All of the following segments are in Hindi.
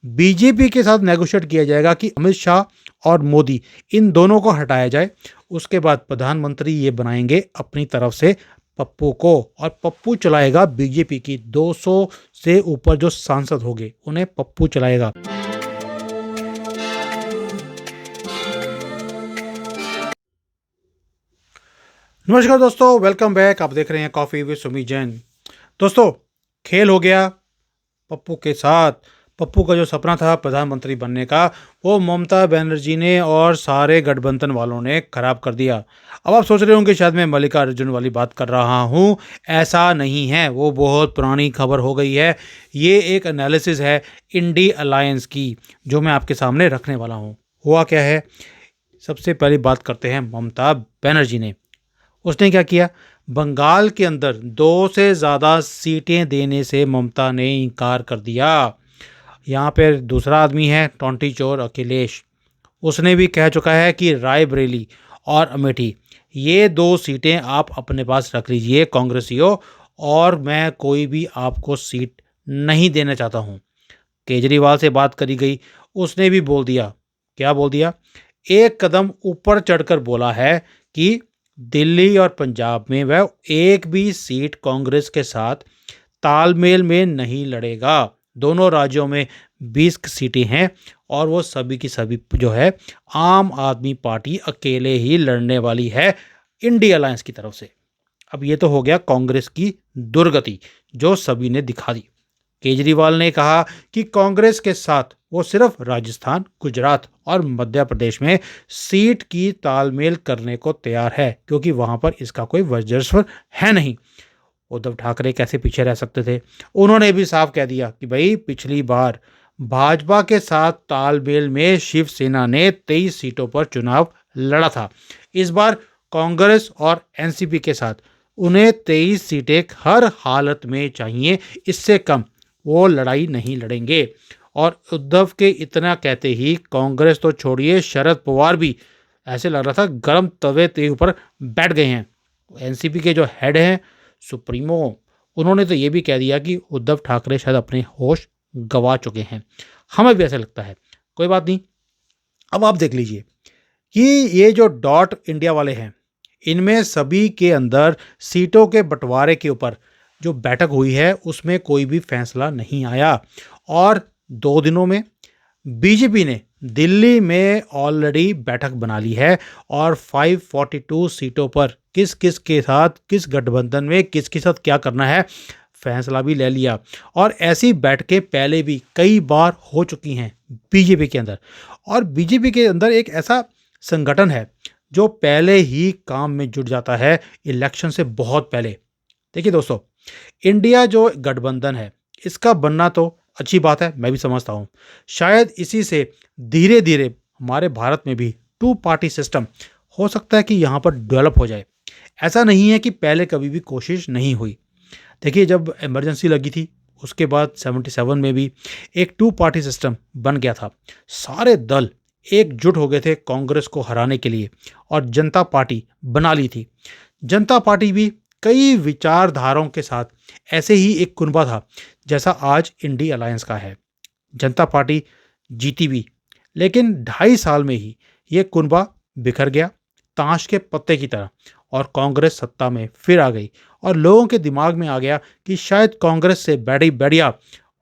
बीजेपी के साथ नेगोशिएट किया जाएगा कि अमित शाह और मोदी इन दोनों को हटाया जाए। उसके बाद प्रधानमंत्री ये बनाएंगे अपनी तरफ से पप्पू को, और पप्पू चलाएगा बीजेपी की 200 से ऊपर जो सांसद होंगे उन्हें पप्पू चलाएगा। नमस्कार दोस्तों, वेलकम बैक। आप देख रहे हैं कॉफी विद सुमी जैन। दोस्तों, खेल हो गया पप्पू के साथ। पप्पू का जो सपना था प्रधानमंत्री बनने का, वो ममता बनर्जी ने और सारे गठबंधन वालों ने खराब कर दिया। अब आप सोच रहे होंगे शायद मैं मल्लिकार्जुन वाली बात कर रहा हूँ। ऐसा नहीं है, वो बहुत पुरानी खबर हो गई है। ये एक एनालिसिस है इंडी अलायंस की, जो मैं आपके सामने रखने वाला हूँ। हुआ क्या है, सबसे पहली बात करते हैं ममता बनर्जी ने। उसने क्या किया, बंगाल के अंदर 2 से ज़्यादा सीटें देने से ममता ने इनकार कर दिया। यहाँ पर दूसरा आदमी है टोंटी चोर अखिलेश। उसने भी कह चुका है कि रायबरेली और अमेठी ये 2 सीटें आप अपने पास रख लीजिए कांग्रेसियों, और मैं कोई भी आपको सीट नहीं देना चाहता हूँ। केजरीवाल से बात करी गई, उसने भी बोल दिया। क्या बोल दिया, एक कदम ऊपर चढ़कर बोला है कि दिल्ली और पंजाब में वह एक भी सीट कांग्रेस के साथ तालमेल में नहीं लड़ेगा। दोनों राज्यों में 20 सीटें हैं और वो सभी की सभी जो है आम आदमी पार्टी अकेले ही लड़ने वाली है इंडिया अलायंस की तरफ से। अब ये तो हो गया कांग्रेस की दुर्गति जो सभी ने दिखा दी। केजरीवाल ने कहा कि कांग्रेस के साथ वो सिर्फ राजस्थान, गुजरात और मध्य प्रदेश में सीट की तालमेल करने को तैयार है, क्योंकि वहां पर इसका कोई वर्चस्व है नहीं। उद्धव ठाकरे कैसे पीछे रह सकते थे। उन्होंने भी साफ कह दिया कि भाई पिछली बार भाजपा के साथ तालमेल में शिवसेना ने 23 सीटों पर चुनाव लड़ा था। इस बार कांग्रेस और एनसीपी के साथ उन्हें 23 सीटें हर हालत में चाहिए, इससे कम वो लड़ाई नहीं लड़ेंगे। और उद्धव के इतना कहते ही कांग्रेस तो छोड़िए, शरद पवार भी ऐसे लग रहा था गर्म तवे के ऊपर बैठ गए हैं। एनसीपी के जो हेड हैं सुप्रीमो, उन्होंने तो ये भी कह दिया कि उद्धव ठाकरे शायद अपने होश गवा चुके हैं। हमें भी ऐसा लगता है, कोई बात नहीं। अब आप देख लीजिए कि ये जो डॉट इंडिया वाले हैं, इनमें सभी के अंदर सीटों के बंटवारे के ऊपर जो बैठक हुई है उसमें कोई भी फैसला नहीं आया। और 2 दिनों में बीजेपी ने दिल्ली में ऑलरेडी बैठक बना ली है और 542 सीटों पर किस किस के साथ, किस गठबंधन में किस के साथ क्या करना है, फैसला भी ले लिया। और ऐसी बैठकें पहले भी कई बार हो चुकी हैं बीजेपी के अंदर। और बीजेपी के अंदर एक ऐसा संगठन है जो पहले ही काम में जुट जाता है इलेक्शन से बहुत पहले। देखिए दोस्तों, इंडिया जो गठबंधन है इसका बनना तो अच्छी बात है, मैं भी समझता हूँ। शायद इसी से धीरे धीरे हमारे भारत में भी 2 पार्टी सिस्टम हो सकता है कि यहाँ पर डेवलप हो जाए। ऐसा नहीं है कि पहले कभी भी कोशिश नहीं हुई। देखिए, जब इमरजेंसी लगी थी उसके बाद 77 में भी एक 2 पार्टी सिस्टम बन गया था। सारे दल एकजुट हो गए थे कांग्रेस को हराने के लिए और जनता पार्टी बना ली थी। जनता पार्टी भी कई विचारधाराओं के साथ ऐसे ही एक कुनबा था जैसा आज इंडी अलायंस का है। जनता पार्टी जीती भी, लेकिन 2.5 साल में ही ये कुनबा बिखर गया ताश के पत्ते की तरह, और कांग्रेस सत्ता में फिर आ गई। और लोगों के दिमाग में आ गया कि शायद कांग्रेस से बढ़िया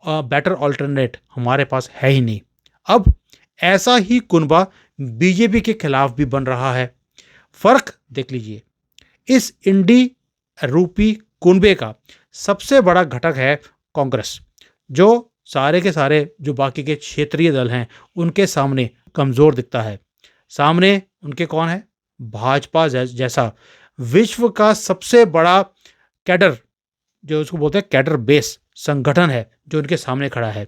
बेटर ऑल्टरनेट हमारे पास है ही नहीं। अब ऐसा ही कुनबा बीजेपी के खिलाफ भी बन रहा है। फर्क देख लीजिए, इस इंडी रूपी कुनबे का सबसे बड़ा घटक है कांग्रेस, जो सारे के सारे जो बाकी के क्षेत्रीय दल हैं उनके सामने कमज़ोर दिखता है। सामने उनके कौन है, भाजपा जैसा विश्व का सबसे बड़ा कैडर, जो उसको बोलते हैं कैडर बेस संगठन है, जो उनके सामने खड़ा है।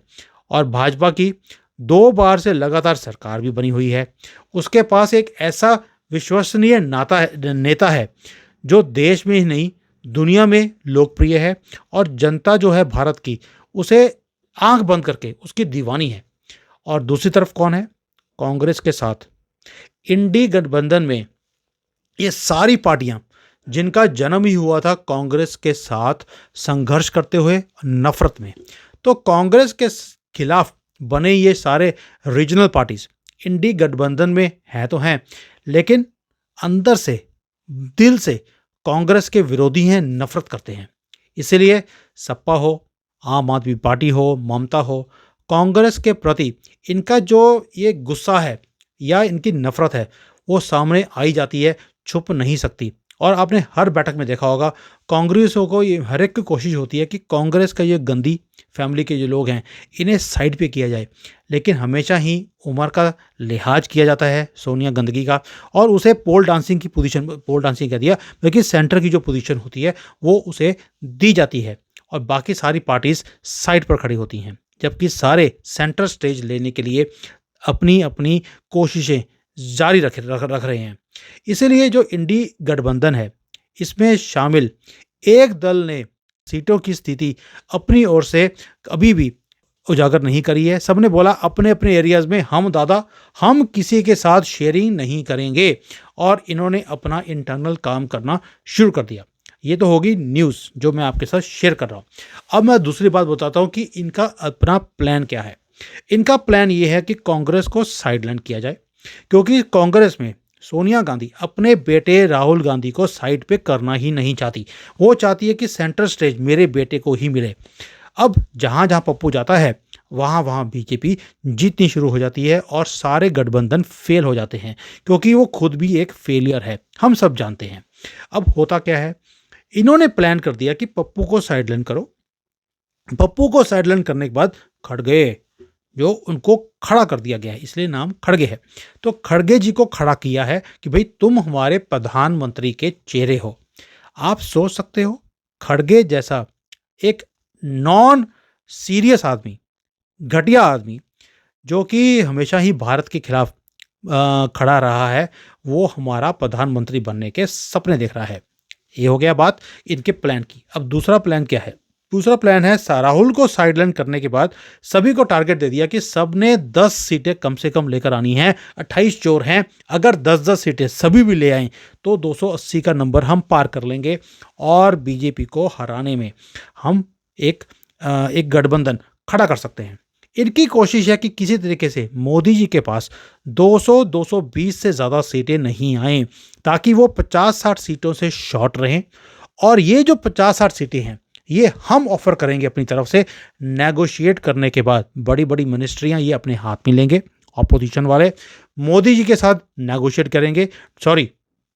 और भाजपा की 2 बार से लगातार सरकार भी बनी हुई है। उसके पास एक ऐसा विश्वसनीय नेता है जो देश में ही नहीं दुनिया में लोकप्रिय है, और जनता जो है भारत की उसे आंख बंद करके उसकी दीवानी है। और दूसरी तरफ कौन है, कांग्रेस के साथ इंडी गठबंधन में ये सारी पार्टियां जिनका जन्म ही हुआ था कांग्रेस के साथ संघर्ष करते हुए, नफरत में। तो कांग्रेस के खिलाफ बने ये सारे रीजनल पार्टीज इंडी गठबंधन में है तो हैं, लेकिन अंदर से, दिल से कांग्रेस के विरोधी हैं, नफरत करते हैं। इसीलिए सपा हो, आम आदमी पार्टी हो, ममता हो, कांग्रेस के प्रति इनका जो ये गुस्सा है या इनकी नफरत है वो सामने आई जाती है, छुप नहीं सकती। और आपने हर बैठक में देखा होगा, कांग्रेसियों को ये हर एक की कोशिश होती है कि कांग्रेस का ये गंदी फैमिली के जो लोग हैं इन्हें साइड पे किया जाए, लेकिन हमेशा ही उम्र का लिहाज किया जाता है, सोनिया गंदगी का, और उसे पोल डांसिंग की पोजीशन, पोल डांसिंग कह दिया, बल्कि सेंटर की जो पोजीशन होती है वो उसे दी जाती है और बाकी सारी पार्टीज साइड पर खड़ी होती हैं, जबकि सारे सेंटर स्टेज लेने के लिए अपनी अपनी कोशिशें जारी रख रहे हैं। इसीलिए जो इंडी गठबंधन है इसमें शामिल एक दल ने सीटों की स्थिति अपनी ओर से अभी भी उजागर नहीं करी है। सबने बोला अपने अपने एरियाज में हम किसी के साथ शेयरिंग नहीं करेंगे, और इन्होंने अपना इंटरनल काम करना शुरू कर दिया। ये तो होगी न्यूज़ जो मैं आपके साथ शेयर कर रहा हूँ। अब मैं दूसरी बात बताता हूँ कि इनका अपना प्लान क्या है। इनका प्लान ये है कि कांग्रेस को साइडलाइन किया जाए, क्योंकि कांग्रेस में सोनिया गांधी अपने बेटे राहुल गांधी को साइड पे करना ही नहीं चाहती। वो चाहती है कि सेंटर स्टेज मेरे बेटे को ही मिले। अब जहाँ जहाँ पप्पू जाता है वहाँ वहाँ बीजेपी जीतनी शुरू हो जाती है और सारे गठबंधन फेल हो जाते हैं, क्योंकि वो खुद भी एक फेलियर है, हम सब जानते हैं। अब होता क्या है, इन्होंने प्लान कर दिया कि पप्पू को साइडलाइन करो। पप्पू को साइडलाइन करने के बाद खड़गे, जो उनको खड़ा कर दिया गया है, इसलिए नाम खड़गे है। तो खड़गे जी को खड़ा किया है कि भाई तुम हमारे प्रधानमंत्री के चेहरे हो। आप सोच सकते हो, खड़गे जैसा एक नॉन सीरियस आदमी, घटिया आदमी, जो कि हमेशा ही भारत के खिलाफ खड़ा रहा है, वो हमारा प्रधानमंत्री बनने के सपने देख रहा है। ये हो गया बात इनके प्लान की। अब दूसरा प्लान क्या है? दूसरा प्लान है, राहुल को साइडलाइन करने के बाद सभी को टारगेट दे दिया कि सबने 10 सीटें कम से कम लेकर आनी है। 28 चोर हैं, अगर 10-10 सीटें सभी भी ले आएं तो 280 का नंबर हम पार कर लेंगे और बीजेपी को हराने में हम एक गठबंधन खड़ा कर सकते हैं। इनकी कोशिश है कि किसी तरीके से मोदी जी के पास 200-220 से ज़्यादा सीटें नहीं आएं, ताकि वो 50-60 सीटों से शॉर्ट रहें। और ये जो 50-60 सीटें हैं ये हम ऑफर करेंगे अपनी तरफ से। नेगोशिएट करने के बाद बड़ी बड़ी मिनिस्ट्रियां ये अपने हाथ में लेंगे, ऑपोजिशन वाले मोदी जी के साथ नेगोशिएट करेंगे। सॉरी,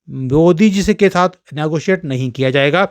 मोदी जी से के साथ नेगोशिएट नहीं किया जाएगा,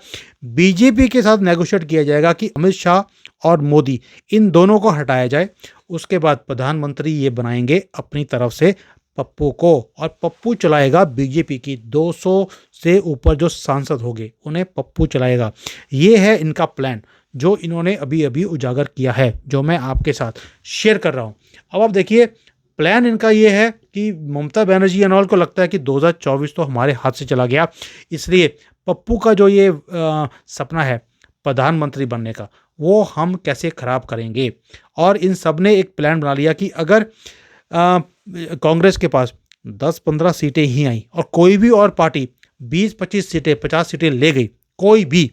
बीजेपी के साथ नेगोशिएट किया जाएगा कि अमित शाह और मोदी इन दोनों को हटाया जाए। उसके बाद प्रधानमंत्री ये बनाएंगे अपनी तरफ से पप्पू को, और पप्पू चलाएगा बीजेपी की 200 से ऊपर जो सांसद होंगे उन्हें पप्पू चलाएगा। ये है इनका प्लान जो इन्होंने अभी अभी उजागर किया है, जो मैं आपके साथ शेयर कर रहा हूँ। अब आप देखिए, प्लान इनका ये है कि ममता बनर्जी एंड ऑल को लगता है कि 2024 तो हमारे हाथ से चला गया, इसलिए पप्पू का जो ये सपना है प्रधानमंत्री बनने का, वो हम कैसे खराब करेंगे। और इन सब ने एक प्लान बना लिया कि अगर कांग्रेस के पास 10-15 सीटें ही आई और कोई भी और पार्टी 20-25 सीटें 50 सीटें ले गई कोई भी,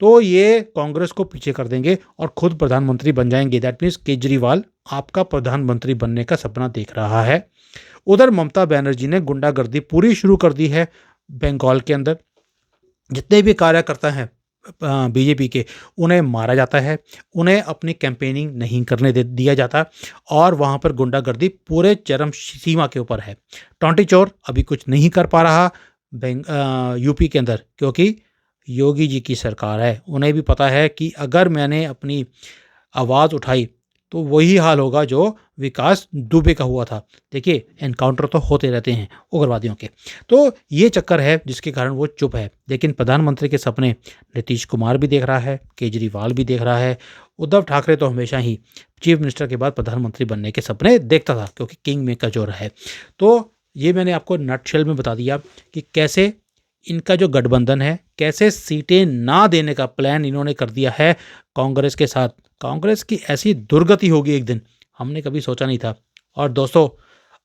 तो ये कांग्रेस को पीछे कर देंगे और खुद प्रधानमंत्री बन जाएंगे। दैट मीन्स केजरीवाल आपका प्रधानमंत्री बनने का सपना देख रहा है। उधर ममता बनर्जी ने गुंडागर्दी पूरी शुरू कर दी है बंगाल के अंदर। जितने भी कार्यकर्ता हैं बीजेपी के, उन्हें मारा जाता है, उन्हें अपनी कैंपेनिंग नहीं करने दिया जाता, और वहाँ पर गुंडागर्दी पूरे चरम सीमा के ऊपर है। टोंटी चोर अभी कुछ नहीं कर पा रहा यूपी के अंदर, क्योंकि योगी जी की सरकार है। उन्हें भी पता है कि अगर मैंने अपनी आवाज़ उठाई तो वही हाल होगा जो विकास दुबे का हुआ था। देखिए, एनकाउंटर तो होते रहते हैं उग्रवादियों के, तो ये चक्कर है जिसके कारण वो चुप है। लेकिन प्रधानमंत्री के सपने नीतीश कुमार भी देख रहा है, केजरीवाल भी देख रहा है। उद्धव ठाकरे तो हमेशा ही चीफ मिनिस्टर के बाद प्रधानमंत्री बनने के सपने देखता था, क्योंकि किंग मेकर जो है। तो ये मैंने आपको नटशेल में बता दिया कि कैसे इनका जो गठबंधन है, कैसे सीटें ना देने का प्लान इन्होंने कर दिया है कांग्रेस के साथ। कांग्रेस की ऐसी दुर्गति होगी एक दिन, हमने कभी सोचा नहीं था। और दोस्तों,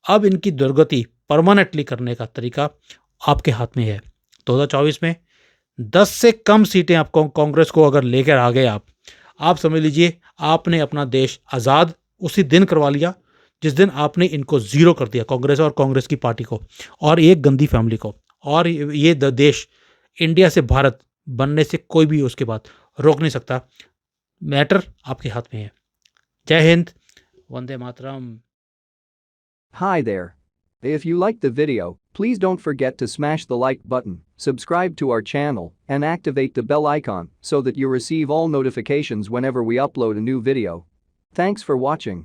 अब इनकी दुर्गति परमानेंटली करने का तरीका आपके हाथ में है। 2024 में 10 से कम सीटें आप कांग्रेस को अगर लेकर आ गए, आप समझ लीजिए आपने अपना देश आज़ाद उसी दिन करवा लिया जिस दिन आपने इनको ज़ीरो कर दिया, कांग्रेस और कांग्रेस की पार्टी को और एक गंदी फैमिली को। और ये देश इंडिया से भारत बनने से कोई भी उसके बाद रोक नहीं सकता। मैटर आपके हाथ में है। जय Hind, Vande Mataram. Hi there. If you liked the video, please don't forget to smash the like button, subscribe to our channel, and activate the bell icon so that you receive all notifications whenever we upload a new video. Thanks for watching.